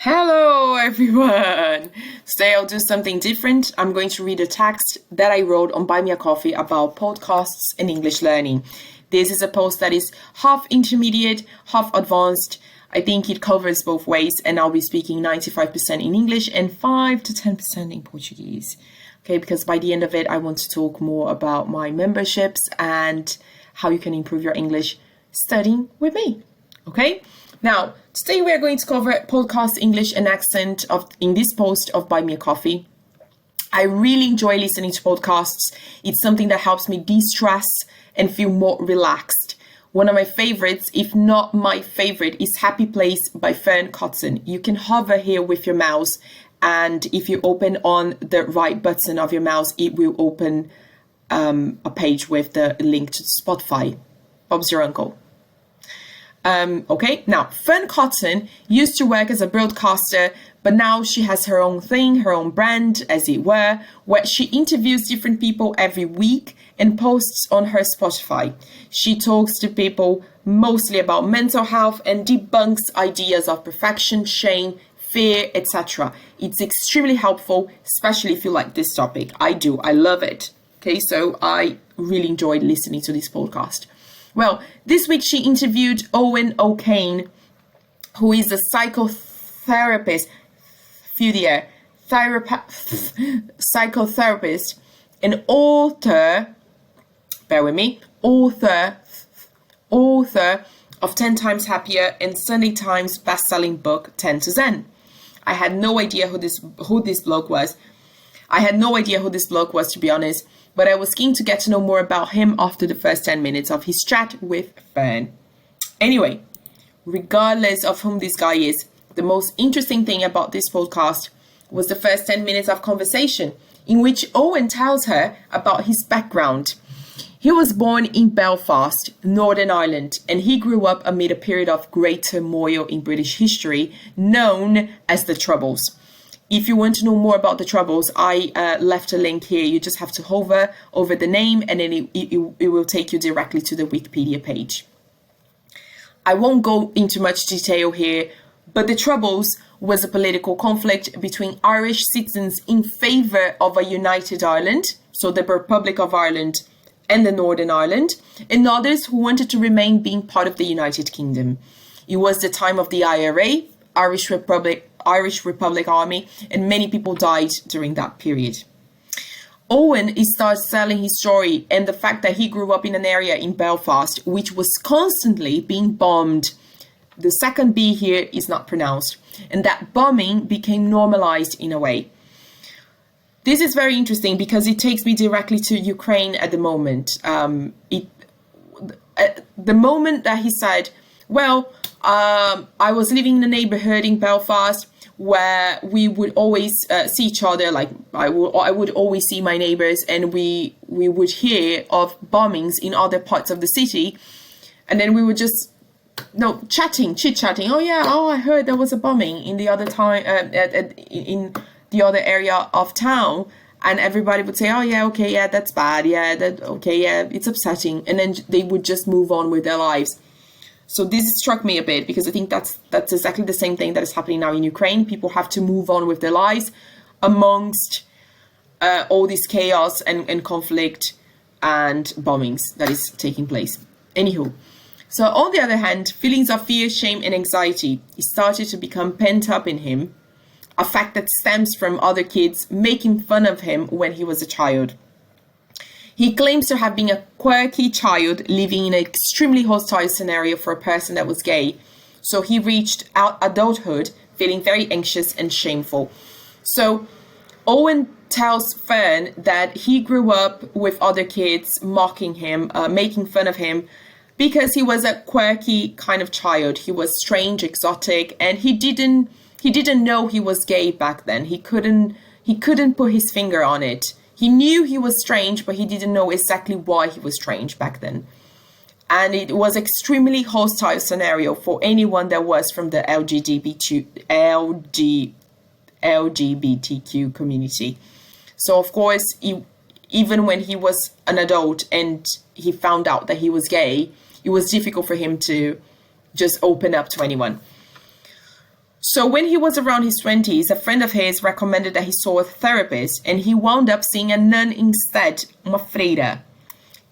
Hello everyone! Today I'll do something different. I'm going to read a text that I wrote on Buy Me a Coffee about podcasts and English learning. This is a post that is half intermediate, half advanced. I think it covers both ways, and I'll be speaking 95% in English and 5 to 10% in Portuguese. Okay, because by the end of it, I want to talk more about my memberships and how you can improve your English studying with me. Okay? Now, today we are going to cover podcast English and accent in this post of Buy Me a Coffee. I really enjoy listening to podcasts. It's something that helps me de-stress and feel more relaxed. One of my favorites, if not my favorite, is Happy Place by Fearne. You can hover here with your mouse, and if you open on the right button of your mouse, it will open a page with the link to Spotify. Bob's your uncle. Okay, now Fearne used to work as a broadcaster, but now she has her own thing, her own brand, as it were, where she interviews different people every week and posts on her Spotify. She talks to people mostly about mental health and debunks ideas of perfection, shame, fear, etc. It's extremely helpful, especially if you like this topic. I do. I love it. Okay, so I really enjoyed listening to this podcast. Well, this week she interviewed Owen O'Kane, who is a psychotherapist, psychotherapist, and author of 10 Times Happier and Sunday Times best-selling book 10 to Zen. I had no idea who this bloke was. To be honest, but I was keen to get to know more about him after the first 10 minutes of his chat with Fearne. Anyway, regardless of whom this guy is, the most interesting thing about this podcast was the first 10 minutes of conversation in which Owen tells her about his background. He was born in Belfast, Northern Ireland, and he grew up amid a period of great turmoil in British history known as the Troubles. If you want to know more about the Troubles, I left a link here. You just have to hover over the name and then it will take you directly to the Wikipedia page. I won't go into much detail here, but the Troubles was a political conflict between Irish citizens in favour of a united Ireland, so the Republic of Ireland and the Northern Ireland, and others who wanted to remain being part of the United Kingdom. It was the time of the IRA, Irish Republic Army, and many people died during that period. Owen starts telling his story and the fact that he grew up in an area in Belfast which was constantly being bombed. The second B here is not pronounced, and that bombing became normalized in a way. This is very interesting because it takes me directly to Ukraine at the moment. The moment that he said, I was living in a neighborhood in Belfast where we would always see each other, like I would always see my neighbors, and we would hear of bombings in other parts of the city, and then we would just chit-chatting. I heard there was a bombing in the other time in the other area of town, and everybody would say, that's bad, it's upsetting, and then they would just move on with their lives. So this struck me a bit because I think that's exactly the same thing that is happening now in Ukraine. People have to move on with their lives amongst all this chaos and conflict and bombings that is taking place. Anywho, so on the other hand, feelings of fear, shame and anxiety started to become pent up in him, a fact that stems from other kids making fun of him when he was a child. He claims to have been a quirky child living in an extremely hostile scenario for a person that was gay. So he reached adulthood feeling very anxious and shameful. So Owen tells Fearne that he grew up with other kids mocking him, making fun of him, because he was a quirky kind of child. He was strange, exotic, and he didn't know he was gay back then. He couldn't put his finger on it. He knew he was strange, but he didn't know exactly why he was strange back then. And it was extremely hostile scenario for anyone that was from the LGBTQ community. So, of course, even when he was an adult and he found out that he was gay, it was difficult for him to just open up to anyone. So when he was around his 20s, a friend of his recommended that he saw a therapist, and he wound up seeing a nun instead, uma freira.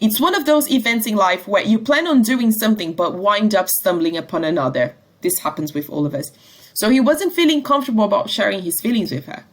It's one of those events in life where you plan on doing something but wind up stumbling upon another. This happens with all of us. So he wasn't feeling comfortable about sharing his feelings with her.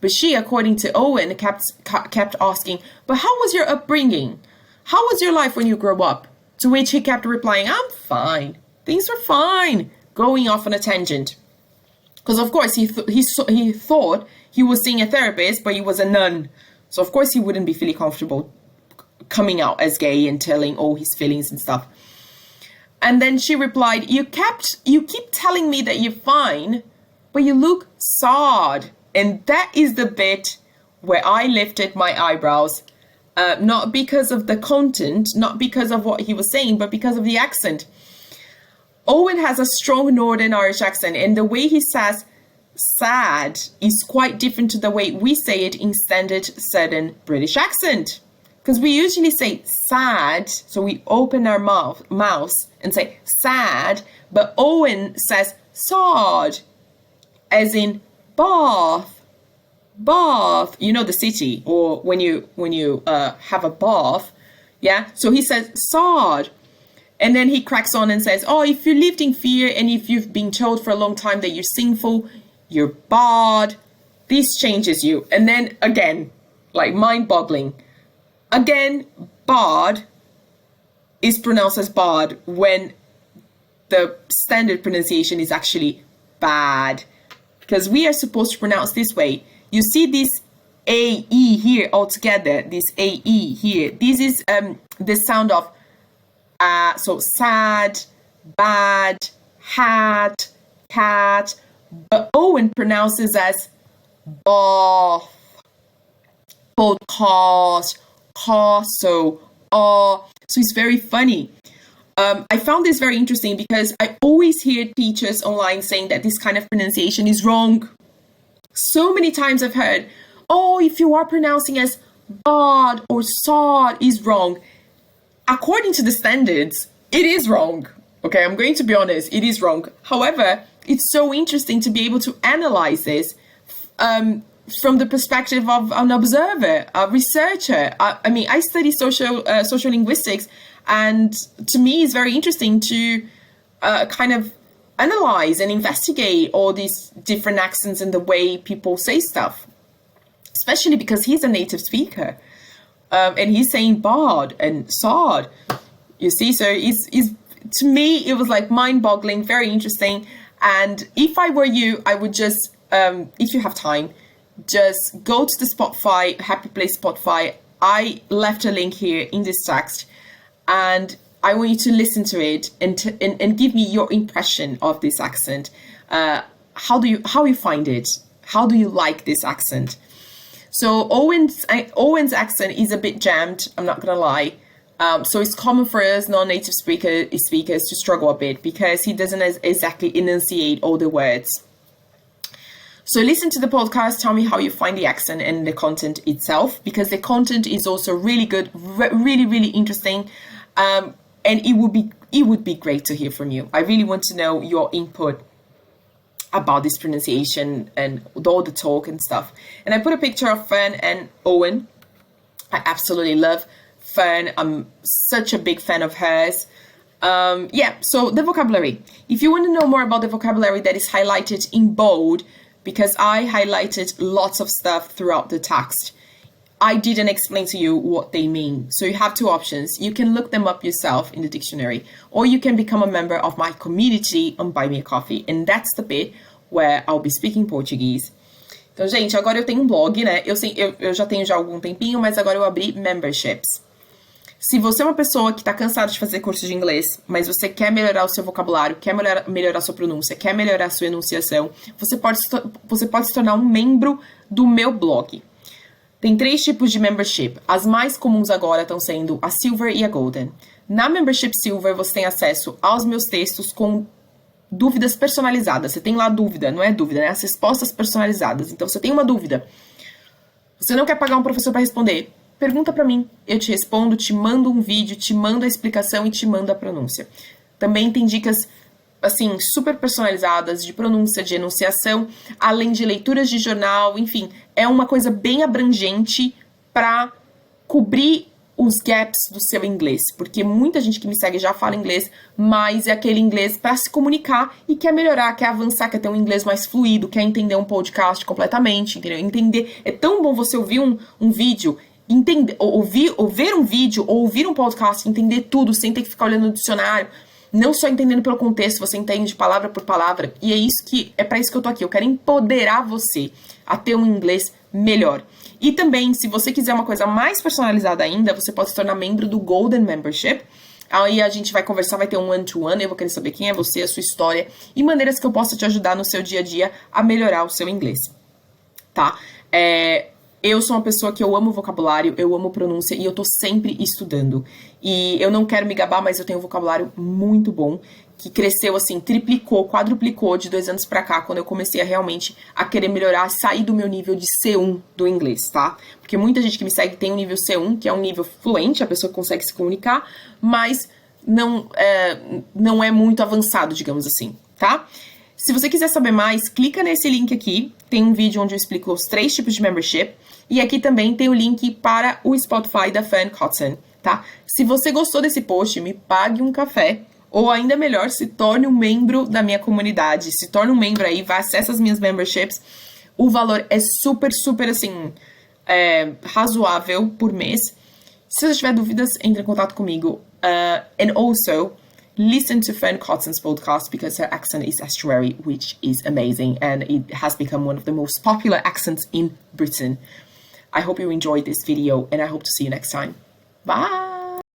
But she, according to Owen, kept asking, but how was your upbringing? How was your life when you grew up? To which he kept replying, I'm fine. Things were fine. Going off on a tangent. Because, of course, he thought he was seeing a therapist, but he was a nun. So, of course, he wouldn't be feeling comfortable coming out as gay and telling all his feelings and stuff. And then she replied, you keep telling me that you're fine, but you look sad. And that is the bit where I lifted my eyebrows. Not because of the content, not because of what he was saying, but because of the accent. Owen has a strong Northern Irish accent, and the way he says sad is quite different to the way we say it in standard Southern British accent. Because we usually say sad, so we open our mouths and say sad, but Owen says sad, as in bath, you know, the city, or when you have a bath, yeah? So he says sad. And then he cracks on and says, oh, if you lived in fear and if you've been told for a long time that you're sinful, you're bad, this changes you. And then again, like mind-boggling. Again, bad is pronounced as bad when the standard pronunciation is actually bad. Because we are supposed to pronounce this way. You see this A-E here altogether, this A-E here. This is the sound of so sad, bad, hat, cat, but Owen pronounces as bath, podcast, so it's very funny. I found this very interesting because I always hear teachers online saying that this kind of pronunciation is wrong. So many times I've heard, oh, if you are pronouncing as bad or sad is wrong. According to the standards, it is wrong. Okay, I'm going to be honest, it is wrong. However, it's so interesting to be able to analyze this from the perspective of an observer, a researcher. I mean, I study sociolinguistics, and to me, it's very interesting to kind of analyze and investigate all these different accents and the way people say stuff, especially because he's a native speaker. And he's saying bad and sad, you see. So it's to me, it was like mind-boggling, very interesting. And if I were you, I would just, if you have time, just go to the Spotify, Happy Place Spotify. I left a link here in this text, and I want you to listen to it and give me your impression of this accent. How you find it? How do you like this accent? So Owen's accent is a bit jammed, I'm not going to lie. So it's common for us non-native speakers to struggle a bit because he doesn't exactly enunciate all the words. So listen to the podcast, tell me how you find the accent and the content itself, because the content is also really good, really, really interesting. And it would be great to hear from you. I really want to know your input about this pronunciation and all the talk and stuff. And I put a picture of Fearne and Owen. I absolutely love Fearne. I'm such a big fan of hers. So the vocabulary. If you want to know more about the vocabulary that is highlighted in bold, because I highlighted lots of stuff throughout the text, I didn't explain to you what they mean. So you have two options. You can look them up yourself in the dictionary, or you can become a member of my community on Buy Me a Coffee. And that's the bit where I'll be speaking Portuguese. Então, gente, agora eu tenho um blog, né? Eu já tenho já algum tempinho, mas agora eu abri memberships. Se você é uma pessoa que está cansada de fazer curso de inglês, mas você quer melhorar o seu vocabulário, quer melhorar a sua pronúncia, quer melhorar a sua enunciação, você pode se tornar um membro do meu blog. Tem 3 tipos de membership. As mais comuns agora estão sendo a Silver e a Golden. Na Membership Silver, você tem acesso aos meus textos com dúvidas personalizadas. Você tem lá dúvida, não é dúvida, né? As respostas personalizadas. Então, você tem uma dúvida. Você não quer pagar um professor para responder? Pergunta para mim. Eu te respondo, te mando um vídeo, te mando a explicação e te mando a pronúncia. Também tem dicas assim, super personalizadas, de pronúncia, de enunciação, além de leituras de jornal, enfim, é uma coisa bem abrangente para cobrir os gaps do seu inglês, porque muita gente que me segue já fala inglês, mas é aquele inglês para se comunicar e quer melhorar, quer avançar, quer ter um inglês mais fluido, quer entender um podcast completamente, entendeu? Entender, é tão bom você ouvir um vídeo, entender, ver um vídeo ou ouvir um podcast, entender tudo sem ter que ficar olhando no dicionário, não só entendendo pelo contexto, você entende palavra por palavra, e é para isso que eu tô aqui, eu quero empoderar você a ter um inglês melhor. E também, se você quiser uma coisa mais personalizada ainda, você pode se tornar membro do Golden Membership. Aí a gente vai conversar, vai ter um one-to-one, eu vou querer saber quem é você, a sua história e maneiras que eu possa te ajudar no seu dia a dia a melhorar o seu inglês, tá? Eu sou uma pessoa que eu amo vocabulário, eu amo pronúncia e eu tô sempre estudando. E eu não quero me gabar, mas eu tenho um vocabulário muito bom, que cresceu assim, triplicou, quadruplicou de 2 anos pra cá, quando eu comecei a realmente a querer melhorar, sair do meu nível de C1 do inglês, tá? Porque muita gente que me segue tem um nível C1, que é um nível fluente, a pessoa consegue se comunicar, mas não é muito avançado, digamos assim, tá? Se você quiser saber mais, clica nesse link aqui, tem um vídeo onde eu explico os 3 tipos de membership, e aqui também tem o link para o Spotify da Fearne, tá? Se você gostou desse post, me pague um café, ou ainda melhor, se torne um membro da minha comunidade, se torne um membro aí, vai acessa as minhas memberships, o valor é super, super, assim, razoável por mês. Se você tiver dúvidas, entre em contato comigo, and also, listen to Fearne podcast because her accent is estuary, which is amazing, and it has become one of the most popular accents in Britain. I hope you enjoyed this video, and I hope to see you next time. Bye!